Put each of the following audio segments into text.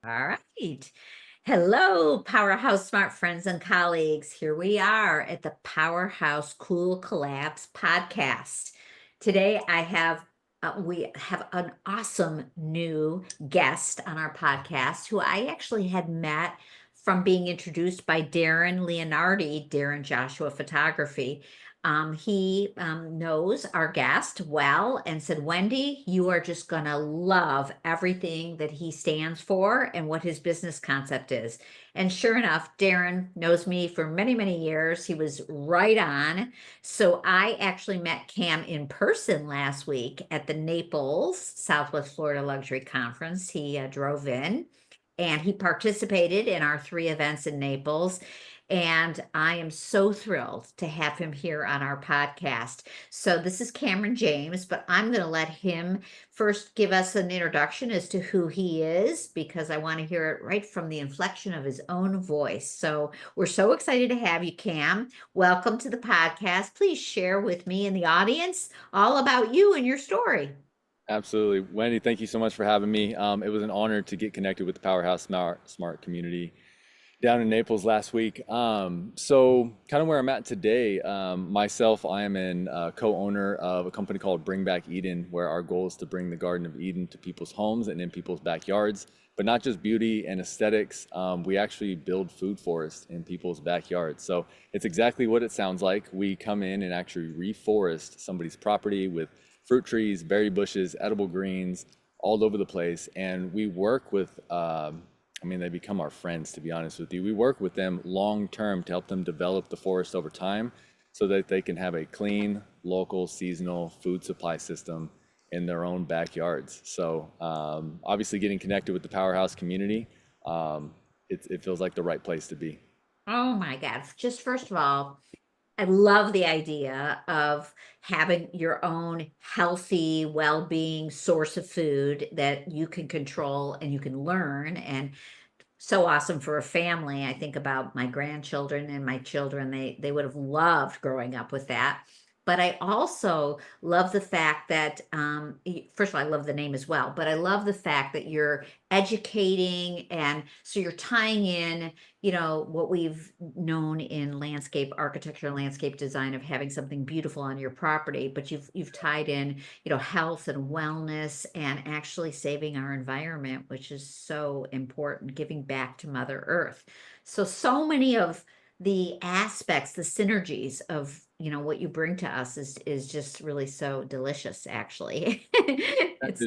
All right. Hello, Powerhouse Smart Friends and colleagues. Here we are at the Powerhouse Cool Collabs podcast. Today we have an awesome new guest on our podcast who I actually had met from being introduced by Darren Leonardi, Darren Joshua Photography. He knows our guest well and said, Wendy, you are just going to love everything that he stands for and what his business concept is. And sure enough, Darren knows me for many, many years. He was right on. So I actually met Cam in person last week at the Naples, Southwest Florida Luxury Conference. He drove in and he participated in our three events in Naples. And I am so thrilled to have him here on our podcast. So, this is Cameron James, but I'm going to let him first give us an introduction as to who he is, because I want to hear it right from the inflection of his own voice. So, we're so excited to have you, Cam. Welcome to the podcast. Please share with me and the audience all about you and your story. Absolutely. Wendy, thank you so much for having me. It was an honor to get connected with the Powerhouse Smart community down in Naples last week. So kind of where I'm at today, myself, I am an co-owner of a company called Bring Back Eden, where our goal is to bring the Garden of Eden to people's homes and in people's backyards, but not just beauty and aesthetics. We actually build food forests in people's backyards. So it's exactly what it sounds like. We come in and actually reforest somebody's property with fruit trees, berry bushes, edible greens, all over the place. And we work with, they become our friends, to be honest with you. We work with them long term to help them develop the forest over time so that they can have a clean, local, seasonal food supply system in their own backyards. So obviously getting connected with the Powerhouse community, it feels like the right place to be. Oh my God. Just first of all, I love the idea of having your own healthy, well-being source of food that you can control and you can learn. And so awesome for a family. I think about my grandchildren and my children. They would have loved growing up with that. But I also love the fact that, first of all, I love the name as well, but I love the fact that you're educating. And so you're tying in, what we've known in landscape architecture and landscape design of having something beautiful on your property, but you've tied in, health and wellness and actually saving our environment, which is so important, giving back to Mother Earth. So many of the aspects, the synergies of, what you bring to us is just really so delicious, actually. It's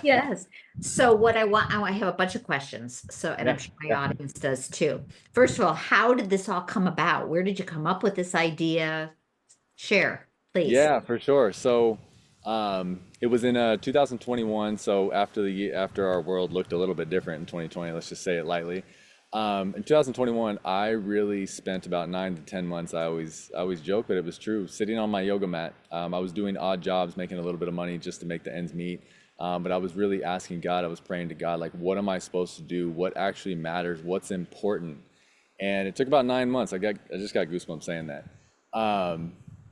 yes. So what I have a bunch of questions. So, and Yeah, I'm sure my yeah. audience does too. First of all, how did this all come about? Where did you come up with this idea? Share, please. Yeah, for sure. So it was in 2021. So after our world looked a little bit different in 2020, let's just say it lightly. In 2021, I really spent about 9 to 10 months. I always joke, but it was true. Sitting on my yoga mat, I was doing odd jobs, making a little bit of money just to make the ends meet. But I was really asking God. I was praying to God, like, what am I supposed to do? What actually matters? What's important? And it took about 9 months. I just got goosebumps saying that.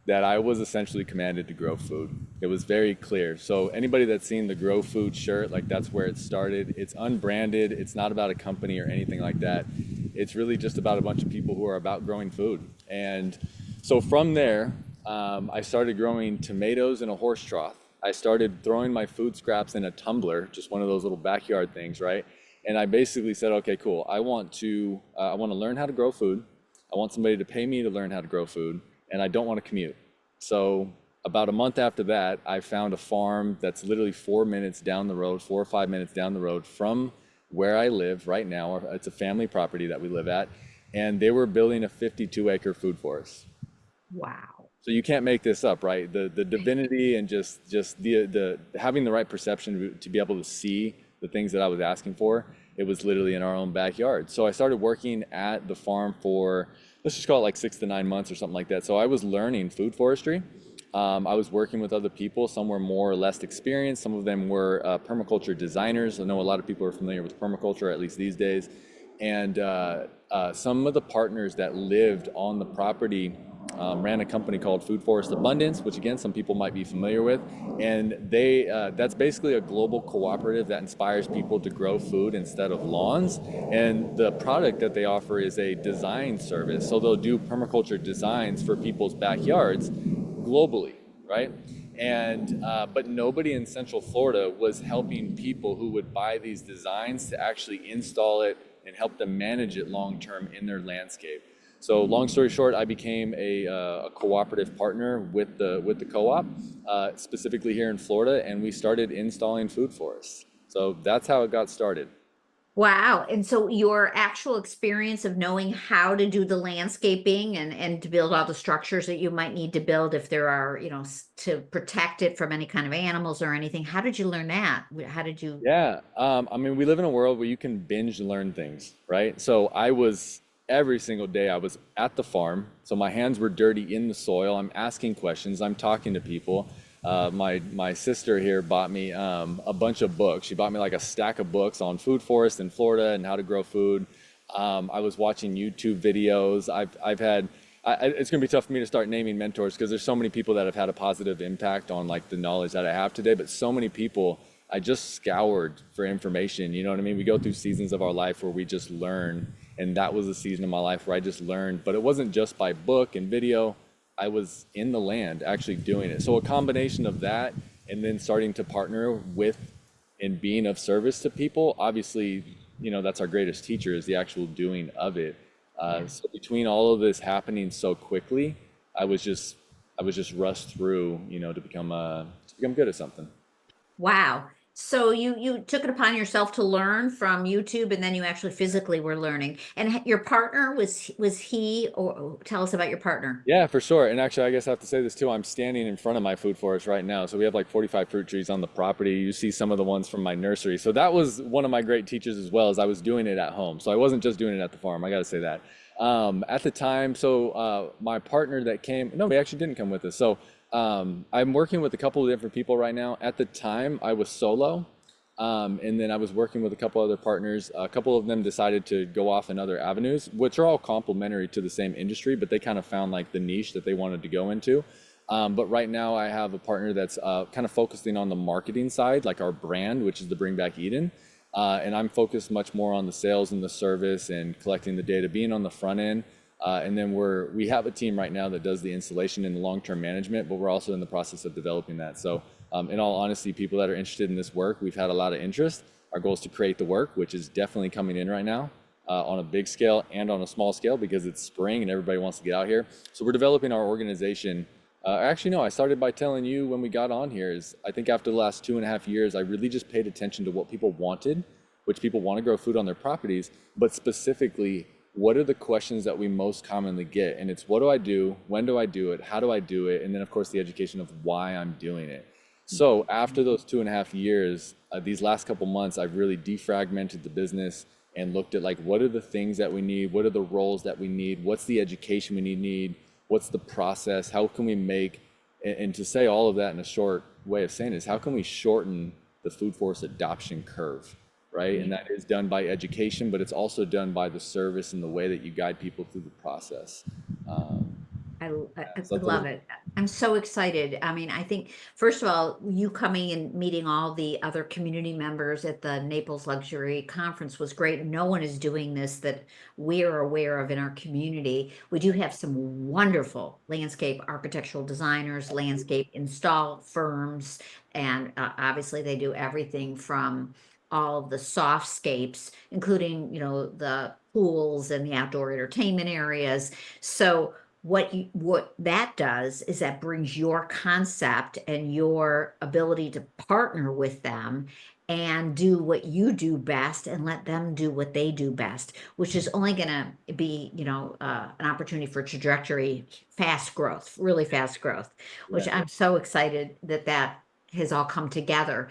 That I was essentially commanded to grow food. It was very clear. So anybody that's seen the Grow Food shirt, like that's where it started. It's unbranded. It's not about a company or anything like that. It's really just about a bunch of people who are about growing food. And so from there, I started growing tomatoes in a horse trough. I started throwing my food scraps in a tumbler, just one of those little backyard things, right? And I basically said, okay, cool. I want to learn how to grow food. I want somebody to pay me to learn how to grow food, and I don't want to commute. So about a month after that, I found a farm that's literally 4 minutes down the road, 4 or 5 minutes down the road from where I live right now. It's a family property that we live at, and they were building a 52-acre food forest. Wow. So you can't make this up, right? The divinity and just the having the right perception to be able to see the things that I was asking for. It was literally in our own backyard. So I started working at the farm for, let's just call it like 6 to 9 months or something like that. So I was learning food forestry. I was working with other people. Some were more or less experienced. Some of them were permaculture designers. I know a lot of people are familiar with permaculture, at least these days. And some of the partners that lived on the property ran a company called Food Forest Abundance, which again, some people might be familiar with. And that's basically a global cooperative that inspires people to grow food instead of lawns. And the product that they offer is a design service. So they'll do permaculture designs for people's backyards globally, right? And but nobody in Central Florida was helping people who would buy these designs to actually install it and help them manage it long term in their landscape. So long story short, I became a cooperative partner with the co-op, specifically here in Florida, and we started installing food forests. So that's how it got started. Wow. And so your actual experience of knowing how to do the landscaping and to build all the structures that you might need to build if there are, to protect it from any kind of animals or anything. How did you learn that? How did you? Yeah, I mean, we live in a world where you can binge learn things, right? So I was every single day I was at the farm, so my hands were dirty in the soil. I'm asking questions, I'm talking to people. My sister here bought me a bunch of books. She bought me like a stack of books on food forest in Florida and how to grow food. I was watching YouTube videos. I've had. It's going to be tough for me to start naming mentors because there's so many people that have had a positive impact on like the knowledge that I have today. But so many people I just scoured for information. You know what I mean? We go through seasons of our life where we just learn, and that was a season of my life where I just learned. But it wasn't just by book and video. I was in the land actually doing it. So a combination of that and then starting to partner with and being of service to people, obviously, that's our greatest teacher is the actual doing of it. Yeah. So between all of this happening so quickly, I was just rushed through, to become good at something. Wow. So you took it upon yourself to learn from YouTube, and then you actually physically were learning. And your partner was he, or tell us about your partner? Yeah, for sure. And actually, I guess I have to say this too. I'm standing in front of my food forest right now. So we have like 45 fruit trees on the property. You see some of the ones from my nursery. So that was one of my great teachers as well as I was doing it at home. So I wasn't just doing it at the farm. I got to say that. At the time, my partner that came, no, he actually didn't come with us. So I'm working with a couple of different people right now. At the time, I was solo. And then I was working with a couple other partners. A couple of them decided to go off in other avenues, which are all complementary to the same industry, but they kind of found like the niche that they wanted to go into. But right now I have a partner that's kind of focusing on the marketing side, like our brand, which is the Bring Back Eden. And I'm focused much more on the sales and the service and collecting the data, being on the front end. And then we have a team right now that does the installation and the long-term management, but we're also in the process of developing that. So in all honesty, people that are interested in this work, we've had a lot of interest. Our goal is to create the work, which is definitely coming in right now on a big scale and on a small scale because it's spring and everybody wants to get out here. So we're developing our organization. Actually, no, I started by telling you when we got on here is I think after the last 2.5 years, I really just paid attention to what people wanted, which people want to grow food on their properties, but specifically, what are the questions that we most commonly get? And it's what do I do? When do I do it? How do I do it? And then, of course, the education of why I'm doing it. So after those 2.5 years, these last couple months, I've really defragmented the business and looked at like what are the things that we need? What are the roles that we need? What's the education we need? What's the process? How can we make, and to say all of that in a short way of saying is how can we shorten the food forest adoption curve? Right? And that is done by education, but it's also done by the service and the way that you guide people through the process. I So that's a love little. it. I'm so excited. I mean, I think, first of all, you coming and meeting all the other community members at the Naples Luxury Conference was great. No one is doing this that we're aware of in our community. We do have some wonderful landscape architectural designers, landscape install firms, and obviously they do everything from all of the softscapes, including, the pools and the outdoor entertainment areas. So what that does is that brings your concept and your ability to partner with them and do what you do best and let them do what they do best, which is only going to be, an opportunity for trajectory, fast growth, really fast growth, which Yeah. I'm so excited that that has all come together.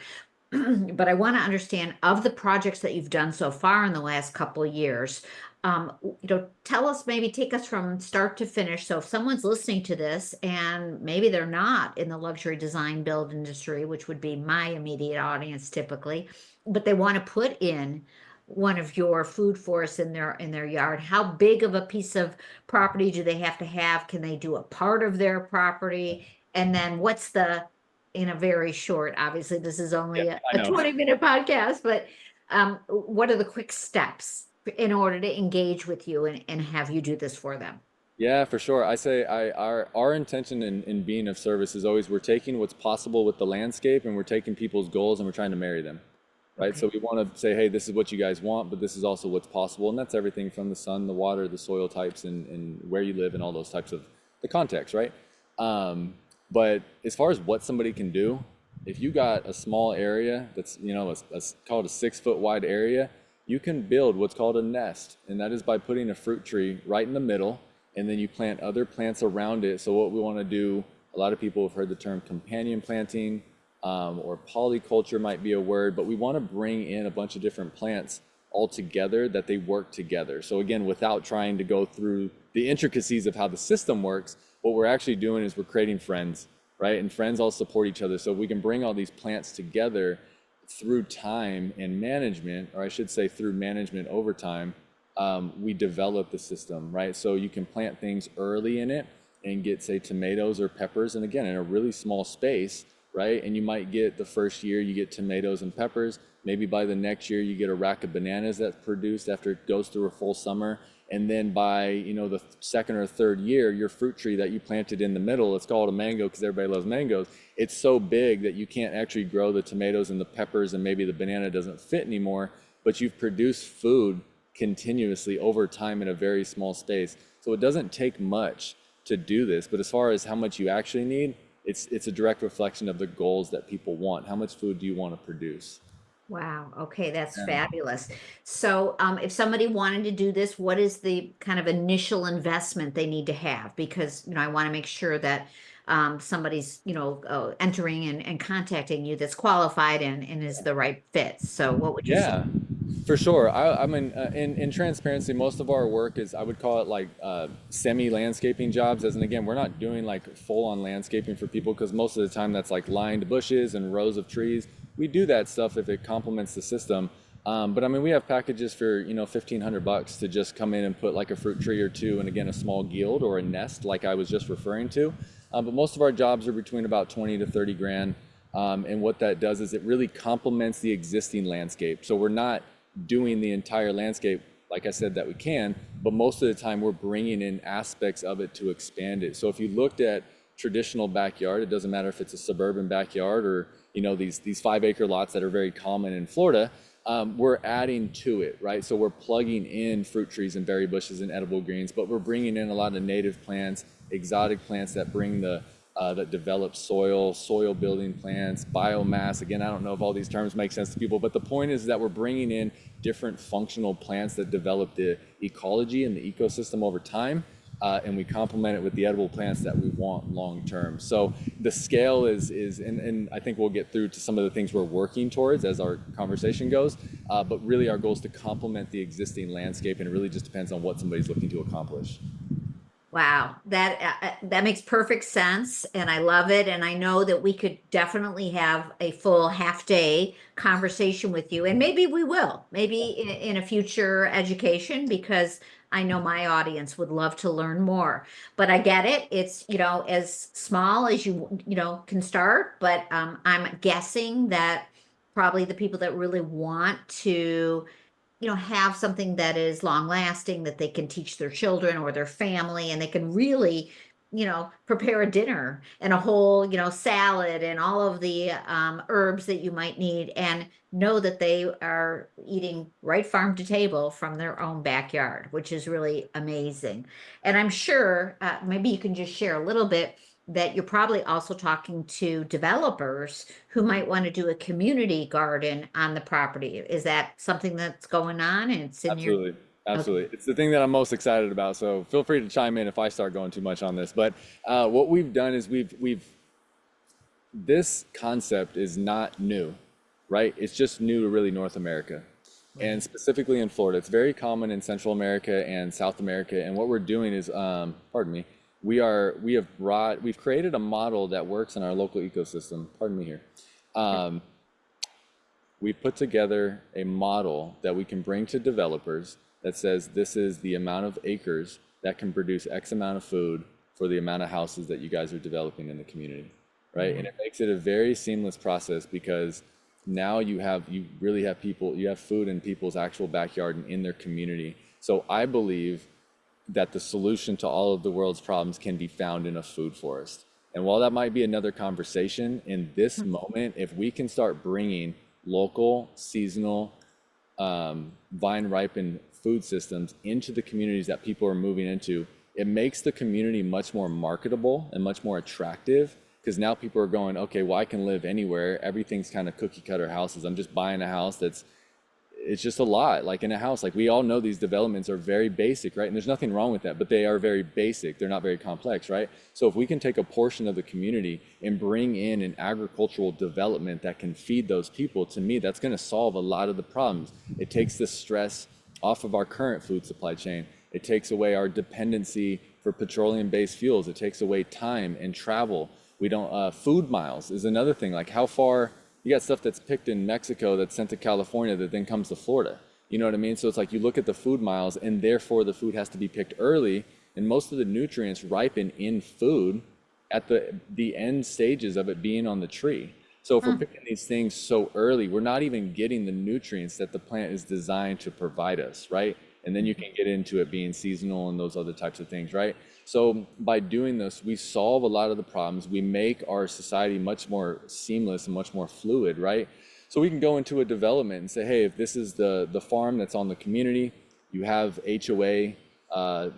But I want to understand of the projects that you've done so far in the last couple of years, tell us, maybe take us from start to finish. So if someone's listening to this and maybe they're not in the luxury design build industry, which would be my immediate audience typically, but they want to put in one of your food forests in their yard, how big of a piece of property do they have to have? Can they do a part of their property? And then what's the, in a very short, obviously this is Yeah, only I a know. 20-minute podcast, but what are the quick steps in order to engage with you and have you do this for them? Yeah, for sure. I say our intention in being of service is always we're taking what's possible with the landscape and we're taking people's goals and we're trying to marry them, right? Okay. So we want to say, hey, this is what you guys want, but this is also what's possible, and that's everything from the sun, the water, the soil types, and where you live, and all those types of the context, right? Um, but as far as what somebody can do, if you got a small area that's called a 6 foot wide area, you can build what's called a nest, and that is by putting a fruit tree right in the middle and then you plant other plants around it. So what we want to do, a lot of people have heard the term companion planting, or polyculture might be a word, but we want to bring in a bunch of different plants all together that they work together. So again, without trying to go through the intricacies of how the system works, what we're actually doing is we're creating friends, right? And friends all support each other. So we can bring all these plants together through time and management, or I should say through management over time, we develop the system, right? So you can plant things early in it and get, say, tomatoes or peppers, and again, in a really small space, right? And you might get the first year, you get tomatoes and peppers. Maybe by the next year, you get a rack of bananas that's produced after it goes through a full summer. And then by, the second or third year, your fruit tree that you planted in the middle, it's called a mango because everybody loves mangoes. It's so big that you can't actually grow the tomatoes and the peppers, and maybe the banana doesn't fit anymore, but you've produced food continuously over time in a very small space. So it doesn't take much to do this, but as far as how much you actually need, it's a direct reflection of the goals that people want. How much food do you want to produce? Wow. Okay, that's Yeah. fabulous. So, if somebody wanted to do this, what is the kind of initial investment they need to have? Because, I want to make sure that somebody's, entering and contacting you that's qualified and is the right fit. So, what would you say? Yeah, for sure. I mean, in transparency, most of our work is, I would call it like semi-landscaping jobs. As in, again, we're not doing like full-on landscaping for people because most of the time that's like lined bushes and rows of trees. We do that stuff if it complements the system. But I mean, we have packages for, $1,500 to just come in and put like a fruit tree or two, and again, a small guild or a nest, like I was just referring to. But most of our jobs are between about 20 to 30 grand. And what that does is it really complements the existing landscape. So we're not doing the entire landscape, like I said, that we can, but most of the time we're bringing in aspects of it to expand it. So if you looked at traditional backyard, it doesn't matter if it's a suburban backyard or these 5 acre lots that are very common in Florida. We're adding to it, right? So we're plugging in fruit trees and berry bushes and edible greens, but we're bringing in a lot of native plants, exotic plants that bring that develop soil building plants, biomass. Again, I don't know if all these terms make sense to people, but the point is that we're bringing in different functional plants that develop the ecology and the ecosystem over time. And we complement it with the edible plants that we want long term. So the scale is and I think we'll get through to some of the things we're working towards as our conversation goes. But really, our goal is to complement the existing landscape, and it really just depends on what somebody's looking to accomplish. Wow, that makes perfect sense, and I love it. And I know that we could definitely have a full half day conversation with you, and maybe we will, maybe in a future education, because I know my audience would love to learn more. But I get it; it's as small as you can start. But I'm guessing that probably the people that really want to have something that is long lasting that they can teach their children or their family, and they can really, prepare a dinner and a whole, salad and all of the herbs that you might need, and know that they are eating right farm to table from their own backyard, which is really amazing. And I'm sure maybe you can just share a little bit that you're probably also talking to developers who might want to do a community garden on the property. Is that something that's going on and it's in your, Absolutely. okay. Absolutely. It's the thing that I'm most excited about. So feel free to chime in if I start going too much on this. But what we've done is this concept is not new, right? It's just new to really North America, and Right. specifically in Florida. It's very common in Central America and South America. And what we're doing is, pardon me, we've created a model that works in our local ecosystem. Pardon me here. we put together a model that we can bring to developers that says this is the amount of acres that can produce X amount of food for the amount of houses that you guys are developing in the community, right? And it makes it a very seamless process because now you really have people, you have food in people's actual backyard and in their community. So I believe that the solution to all of the world's problems can be found in a food forest. And while that might be another conversation, in this moment, if we can start bringing local, seasonal, vine ripened food systems into the communities that people are moving into, it makes the community much more marketable and much more attractive because now people are going, okay, well, I can live anywhere. Everything's kind of cookie cutter houses. I'm just buying a house that's it's just a lot. Like in a house, like we all know these developments are very basic, right? And there's nothing wrong with that, but they are very basic. They're not very complex, right? So if we can take a portion of the community and bring in an agricultural development that can feed those people, to me, that's going to solve a lot of the problems. It takes the stress off of our current food supply chain. It takes away our dependency for petroleum-based fuels. It takes away time and travel. We don't, food miles is another thing. Like how far, you got stuff that's picked in Mexico that's sent to California that then comes to Florida. You know what I mean? So it's like you look at the food miles and therefore the food has to be picked early, and most of the nutrients ripen in food at the end stages of it being on the tree. So if we're picking these things so early, we're not even getting the nutrients that the plant is designed to provide us, right? And then you can get into it being seasonal and those other types of things, right? So by doing this, we solve a lot of the problems. We make our society much more seamless and much more fluid, right? So we can go into a development and say, hey, if this is the farm that's on the community, you have HOA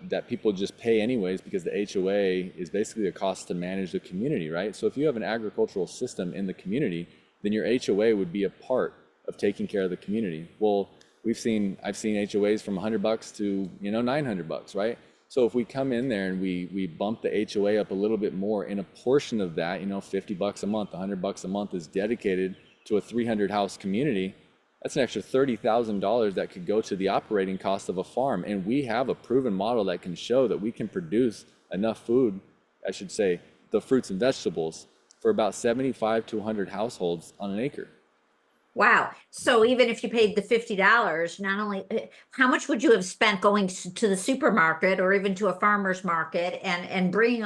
that people just pay anyways because the HOA is basically a cost to manage the community, right? So if you have an agricultural system in the community, then your HOA would be a part of taking care of the community. Well, I've seen HOAs from $100 to, $900, right? So if we come in there and we bump the HOA up a little bit more, in a portion of that, $50 a month, $100 a month is dedicated to a 300 house community, that's an extra $30,000 that could go to the operating cost of a farm. And we have a proven model that can show that we can produce enough food, I should say, the fruits and vegetables, for about 75 to 100 households on an acre. Wow. So even if you paid the $50, not only how much would you have spent going to the supermarket or even to a farmer's market and bring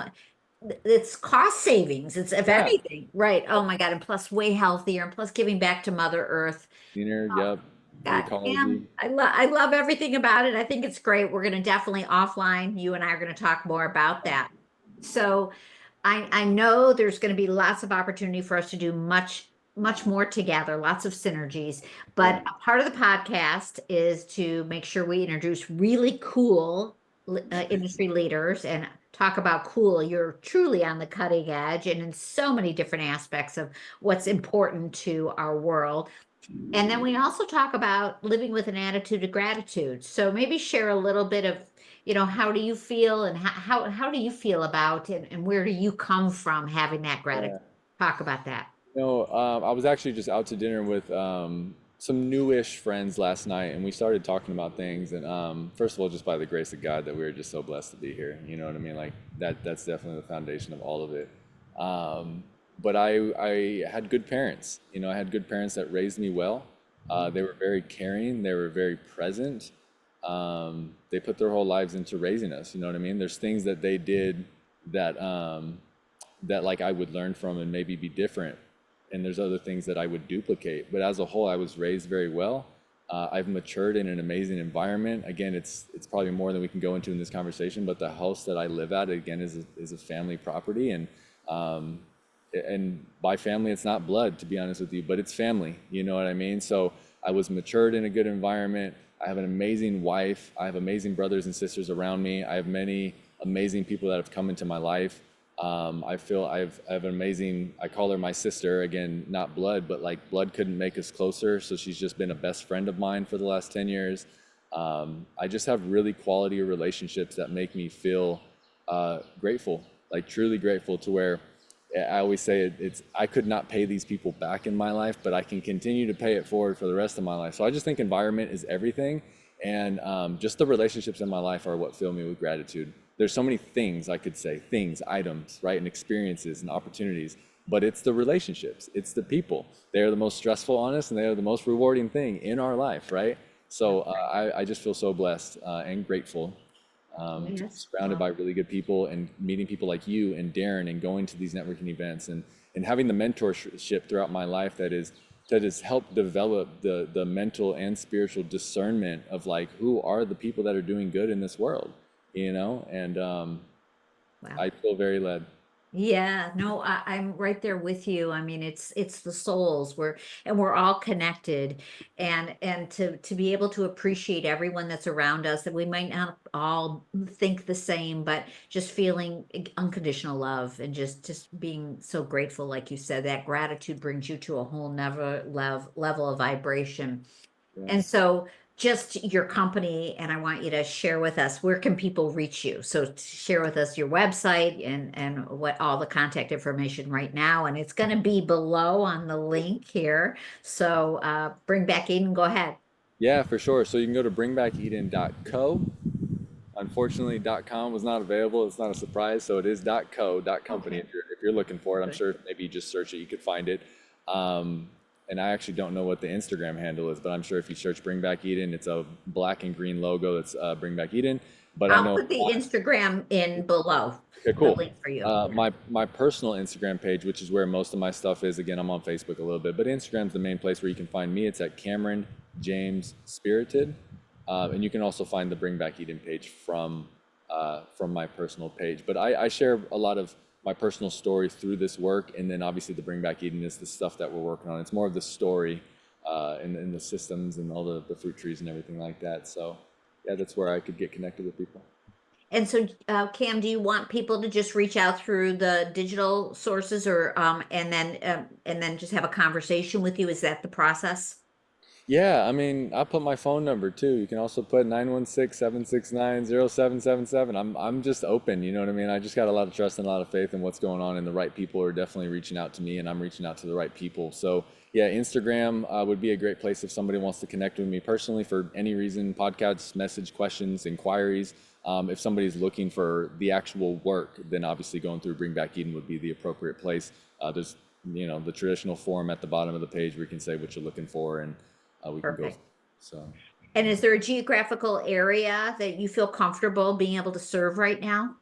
it's cost savings. It's of Yeah, everything. Right. Oh my God. And plus way healthier and plus giving back to Mother Earth. cleaner, yep, the God, ecology. Pam, I love everything about it. I think it's great. We're going to definitely offline. You and I are going to talk more about that. So I know there's going to be lots of opportunity for us to do much more together, lots of synergies. Yeah. But a part of the podcast is to make sure we introduce really cool industry leaders and talk about cool. You're truly on the cutting edge and in so many different aspects of what's important to our world. And then we also talk about living with an attitude of gratitude. So maybe share a little bit of, how do you feel and how do you feel about it and where do you come from having that gratitude? Yeah. Talk about that. I was actually just out to dinner with some newish friends last night, and we started talking about things. And first of all, just by the grace of God, that we were just so blessed to be here. You know what I mean? Like that's definitely the foundation of all of it. But I had good parents. I had good parents that raised me well. They were very caring. They were very present. They put their whole lives into raising us. You know what I mean? There's things that they did that that like I would learn from and maybe be different, and there's other things that I would duplicate. But as a whole, I was raised very well. I've matured in an amazing environment. Again, it's probably more than we can go into in this conversation, but the house that I live at, again, is a family property, and by family, it's not blood, to be honest with you, but it's family. You know what I mean? So I was matured in a good environment. I have an amazing wife. I have amazing brothers and sisters around me. I have many amazing people that have come into my life. I feel I have an amazing, I call her my sister, again, not blood, but like blood couldn't make us closer. So she's just been a best friend of mine for the last 10 years. I just have really quality relationships that make me feel grateful, like truly grateful, to where I always say I could not pay these people back in my life, but I can continue to pay it forward for the rest of my life. So I just think environment is everything. And just the relationships in my life are what fill me with gratitude. There's so many things I could say, things, items, right, and experiences and opportunities but it's the relationships, it's the people. They are the most stressful, honest, and they are the most rewarding thing in our life, right? So That's right. I just feel so blessed and grateful to be Yes. surrounded Well, by really good people and meeting people like you and Darren and going to these networking events and having the mentorship throughout my life that has helped develop the mental and spiritual discernment of like who are the people that are doing good in this world, and wow. I feel very led. Yeah, no, I'm right there with you. I mean, it's the souls. We're all connected, and to be able to appreciate everyone that's around us, that we might not all think the same, but just feeling unconditional love and just being so grateful, like you said, that gratitude brings you to a whole never level of vibration. Yeah. And so just your company, and I want you to share with us, where can people reach you? So share with us your website and what all the contact information right now. And it's going to be below on the link here. So bring back Eden, go ahead. Yeah, for sure. So you can go to bringbackedен.co. Unfortunately, .com was not available. It's not a surprise, so it is .co, .company. Okay, If you're looking for it, I'm good. sure maybe you just search it, you could find it. Um, and I actually don't know what the Instagram handle is, but I'm sure if you search Bring Back Eden, it's a black and green logo that's Bring Back Eden. But I I'll know put the Instagram in below, Okay, the cool. link for you. Yeah. My personal Instagram page, which is where most of my stuff is. Again, I'm on Facebook a little bit, but Instagram's the main place where you can find me. It's at Cameron James Spirited, and you can also find the Bring Back Eden page from my personal page. But I share a lot of my personal story through this work, and then obviously the Bring Back Eden is the stuff that we're working on. It's more of the story, and the systems and all the fruit trees and everything like that. So yeah, that's where I could get connected with people. And so, Cam, do you want people to just reach out through the digital sources, or and then just have a conversation with you? Is that the process? Yeah, I mean, I'll put my phone number too. You can also put 916-769-0777. I'm just open, you know what I mean? I just got a lot of trust and a lot of faith in what's going on, and the right people are definitely reaching out to me, and I'm reaching out to the right people. So, yeah, Instagram would be a great place if somebody wants to connect with me personally for any reason, podcasts, message, questions, inquiries. If somebody's looking for the actual work, then obviously going through Bring Back Eden would be the appropriate place. There's, the traditional form at the bottom of the page where you can say what you're looking for, and we can go. Perfect. So, And is there a geographical area that you feel comfortable being able to serve right now?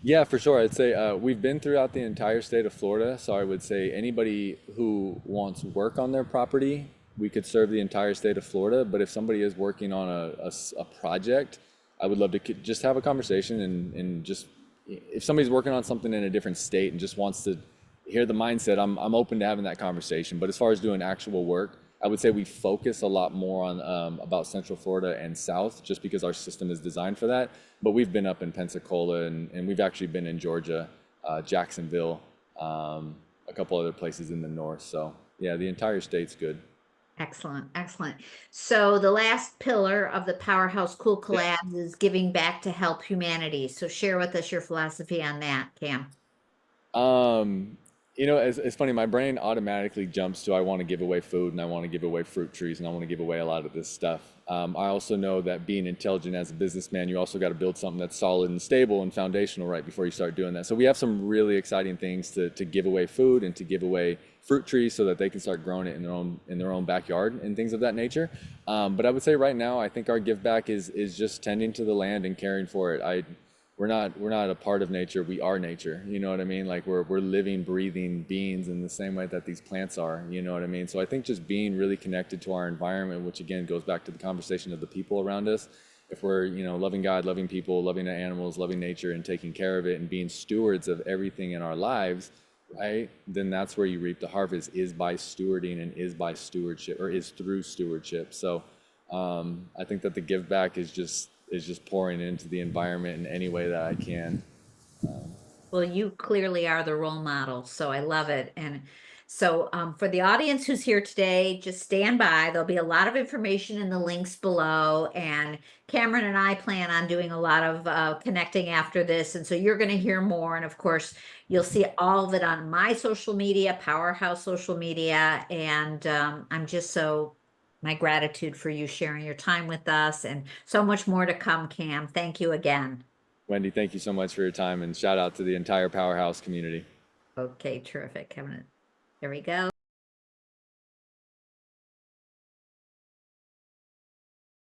yeah, for sure. I'd say we've been throughout the entire state of Florida. So I would say anybody who wants work on their property, we could serve the entire state of Florida. But if somebody is working on a project, I would love to just have a conversation and just if somebody's working on something in a different state and just wants to hear the mindset, I'm open to having that conversation. But as far as doing actual work, I would say we focus a lot more on about Central Florida and South, just because our system is designed for that. But we've been up in Pensacola and we've actually been in Georgia, Jacksonville, a couple other places in the north. So yeah, the entire state's good. Excellent, excellent. So the last pillar of the Powerhouse Cool Collabs is giving back to help humanity. So share with us your philosophy on that, Cam. Um, it's funny, my brain automatically jumps to I want to give away food and I want to give away fruit trees and I want to give away a lot of this stuff. I also know that being intelligent as a businessman, you also got to build something that's solid and stable and foundational right before you start doing that. So we have some really exciting things to give away food and to give away fruit trees so that they can start growing it in their own backyard and things of that nature. But I would say right now, I think our give back is just tending to the land and caring for it. We're not a part of nature. We are nature. You know what I mean? Like we're living, breathing beings in the same way that these plants are. You know what I mean? So I think just being really connected to our environment, which again goes back to the conversation of the people around us. If we're loving God, loving people, loving the animals, loving nature, and taking care of it, and being stewards of everything in our lives, right? Then that's where you reap the harvest is by stewarding and is by stewardship or is through stewardship. So I think that the give back is just pouring into the environment in any way that I can. Well, you clearly are the role model, so I love it. And so, for the audience who's here today, just stand by. There'll be a lot of information in the links below. And Cameron and I plan on doing a lot of connecting after this. And so you're going to hear more. And of course, you'll see all of it on my social media, Powerhouse social media. And I'm just so, my gratitude for you sharing your time with us and so much more to come, Cam. Thank you again. Wendy, thank you so much for your time and shout out to the entire Powerhouse community. Okay, terrific, Kevin. There we go.